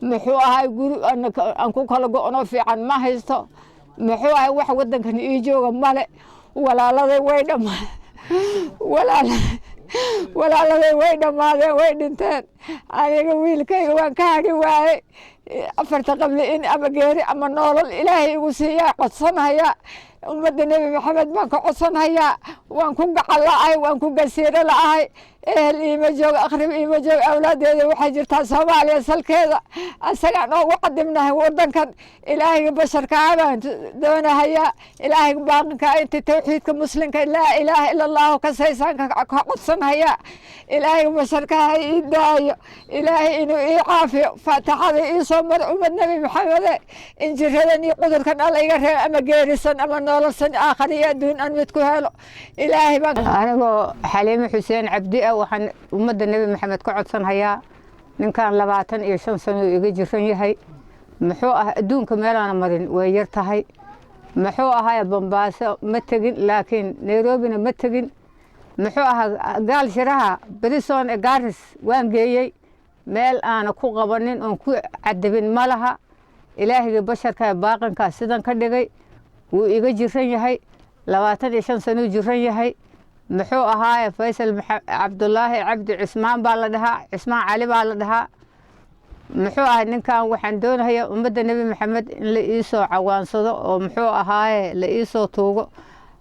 muxuu ahay guri aan ku kala go'no fiican ma haysto muxuu ahay wax wadankan ii jooga male walaaladay way walaaladay way dhammaadeen way dhinteen aniga wiilkayga waan ka hadhi waaye afarta qabli in ama geeri ama noolol ilaahay igu siiyaa codsanaya ummadda nebi maxamed baan ka codsanhayaa waan ku gacan la'ahay waan ku gasiiro la'ahay ehel iima jooga akhrib iima jooga awlaadeeda waxay jirtaa soomaaliya salkeeda asagaan oogu cadibnahay wadankan ilaahayga basharkaa baan doonahayaa ilaahayga baaqinkaa inta tawxiidka muslimka laa ilaaha ila allahu kasaysaan ka codsanhayaa ilaahayga basharkaa ha ii daayo ilaahay inuu ii caafiyo faataxada ii soo maro ummad nebi maxamede in jiradan iyo cudurkan alla iga reebo ama geerisan ama nololsan aakhir iyo adduun aan mid ku helo ilaahay baan anigoo xaliime xuseen cabdi waxaan ummadda nebi maxamed ka codsanhayaa ninkan 25 sano iga jiran yahay muxuu ah adduunka meelaana marin way yar tahay muxuu ahaa Bombaaso ma tagin laakiin Nairobina ma tagin muxuu ahaa gaal shiraha Brison ee Garis waan geeyay meel aan ku qabanin oo ku cadabin malaha ilaahiga basharka baaqanka sidan ka dhigay wuu iga jiran yahay 25 sano jiran yahay muxuu ahaa Faysal Cabdullaahi Cabdi Cismaan baa la dhahaa Cismaan Cali baa la dhahaa muxuu ahaa ninkan waxaan doonayaa ummadda nebi maxamed in la ii soo cawaansado oo muxuu ahaa la ii soo tuugo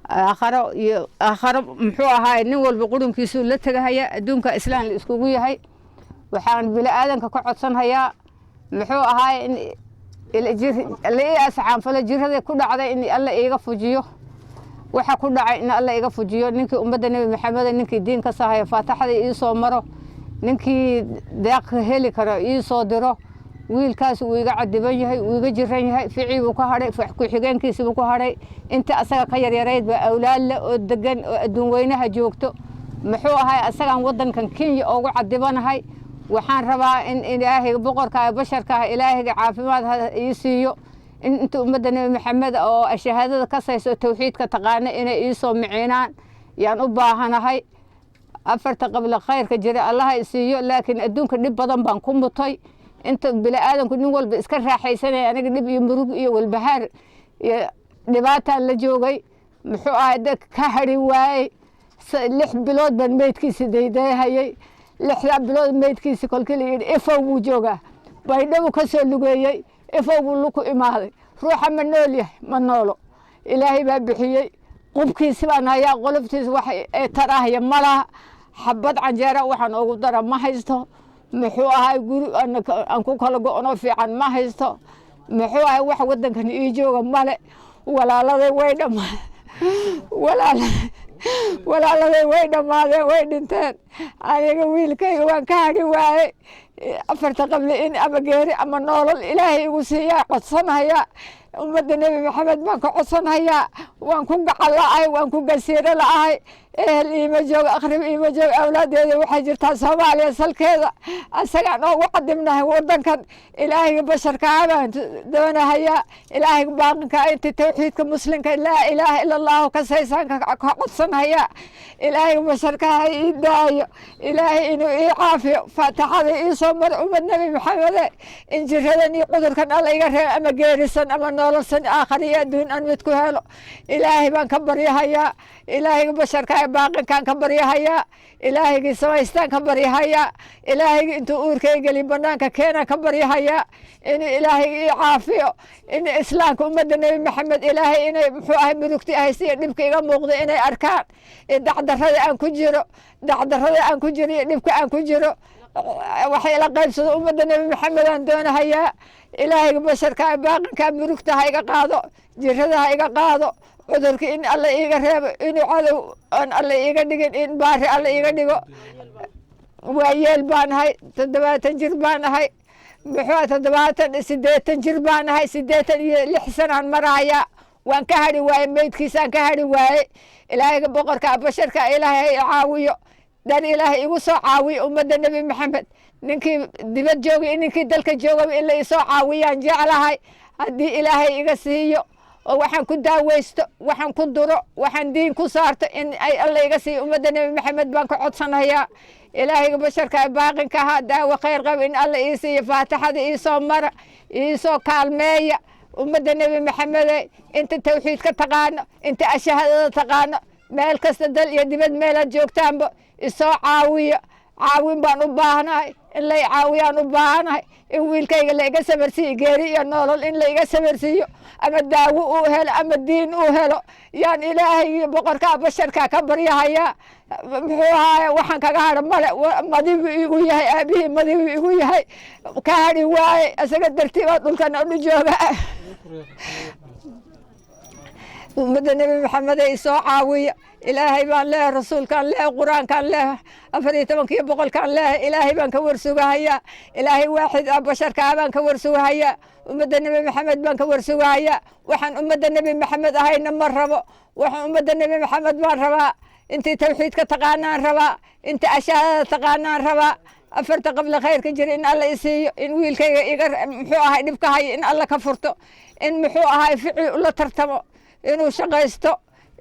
aakharo muxuu ahaa nin walba qudunkiisu la tagahaya adduunka islaam la iskugu yahay waxaan bilaadanka ka codsanhayaa muxuu ahaa in la ii asxaanfalo jirada ku dhacday in alla iiga fujiyo waxa ku dhacay in alla iga fujiyo ninkii ummadda nebi maxamed ninkii diinka sahayo faataxada ii soo maro ninkii deeq heli karo ii soo diro wiilkaas uu iga cadiban yahay uu iga jiran yahay ficii buu ka hadhay ku xigeenkiisa buu ku hadhay inta asaga ka yaryarayd ba awlaad la oo degan oo adduun weynaha joogto muxuu ahaa asagaan wadankan Kenya ugu cadibanahay waxaan rabaa in ilaahay boqorka basharka ilaahay caafimaad ii siiyo inta ummadda nebi maxamed oo shahaadada ka sayso tawxiidka taqaana inay ii soo micinaan yaan u baahanahay afarta qabla khayrka jira allah isiiyo laakiin adduunka dhib badan baan ku mutay inta bilaadanku nin walba iska raaxaysanay aniga dhib iyo murug iyo walbahaar iyo dhibaataan la joogay muxuu ahaa ka hadhi waayey 6 bilood baan meydkiisa daydaahayay 6 bilood meydkiisa kolkii ifow buu joogaa baydhabo ka soo lugeeyay ifow buu luku imaaday ruuxa ma nool yahay ma noolo ilaahay baa bixiyey qubkiisa baan hayaa qoloftiisa wax tarahaya malaha xabad canjeera waxaan ugu dara ma haysto muxuu ahaa guri aan ku kala go'no fiican ma haysto muxuu ahaa wax wadankan ii jooga male walaaladay way dhammaadeen way dhinteen aniga wiilkayga waan ka hadhi waaye afarta qabli in ama geeri ama noolol ilaahay igu siiyaa codsanhayaa ummadda nebi maxamed baan ka codsanhayaa waan ku gacan la'ahay waan ku gasiiro la'ahay ehel iima jooga akhrib iima jooga awlaadeeda waxay jirtaa soomaaliya salkeeda asagaan oogu cadibnahay wadankan ilaahayga basharkaa baan doonahayaa ilaahayga baaqinkaa inta tawxiidka muslimka laa ilaaha ila allahu kasaysaan ka codsanhayaa ilaahayga basharkaa ha ii daayo ilaahay inuu ii caafiyo faataxada ii soo maro ummad nebi maxamede in jiradan iyo cudurkan alla iga reebo ama geerisan ama nololsan aakhir iyo adduun aan mid ku helo ilaahay baan ka baryahayaa ilaahayga basharkaa baaqinkaan ka baryahayaa ilaahayga samaystaan ka baryahayaa ilaahayga intuu uurkay geli banaanka keena ka baryahayaa in ilaahay ii caafiyo in islaamka ummadda nebi maxamed ilaahay inay muxuu ahay murugti haysiyo dhibka iga muuqdo inay arkaan dacdarrada aan ku jiro iyo dhibka aan ku jiro waxay la qaybsado ummadda nebi maxamed aan doonahayaa ilaahayga basharka baaqinkaa murugta ha iga qaado jirada ha iga qaado cudurka in alla iiga reebo inuu cadow aan alla iiga dhigin in baari alla iiga dhigo waa yeel baan ahay 70 jir baan ahay muxuu 78 jir baan ahay 86 sanaan maraaya waan ka hadhi waaye meydkiisaan ka hadhi waaye ilaahayga boqorka basharka ilaahay caawiyo dan ilaahay igu soo caawiyo ummadda nebi maxamed ninkii dibad joogay ninkii dalka joogay in la isoo caawiyaan jeclahay haddii ilaahay iga siiyo oo waxaan ku daaweysto waxaan ku duro waxaan diin ku saarto in ay alla iga siiyo ummadda nebi maxamed baan ka codsanayaa إلهي بشرك باقنك هذا وخير قب إن الله إيسي فاتحة إيسو مرة إيسو كالمية ومد النبي محمد أنت التوحيد كتقانا أنت الشهادة تقانا مالك استدل يدبد ميلا جوكتان بو إيسو عاوية عاوين بان وباهناي إن لي عاويان وباهناي إن ويلكي اللي إيقا سمرسي قيري نولل إن لي إيقا سمرسي أما الداو أوهل أما الدين أوهل يعني إلهي بقركا بشركا كبريها يا محوها وحن كغار مدي وياي أبي مدي وياي كاري واي أسقط درتي دول كان نجوبا ومد النبي محمد يسوع عاوية إلهي بان له رسول كان له قرآن كان له أفريت من كي بقول كان له إلهي بان كور سوغايا إلهي واحد بشر كابان كور سوغايا ومد النبي محمد بان كور سوغايا وحن أمد النبي محمد هاي نمر ربا وحن أمد النبي محمد بان ربا أنت توحيد كتقانان ربا أنت أشياء تقانان ربا أفرت قبل خير كجري إن الله يسي إن ويل كي يقر محوها هاي نبكى هاي إن الله كفرته إن محوها هاي فعل ولا ترتمو إنه شقيستو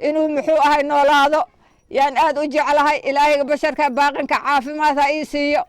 إنه محوها هاي نولادو يعني آد وجعلها إلهي بشرك باقنك عافي ما ثايسيو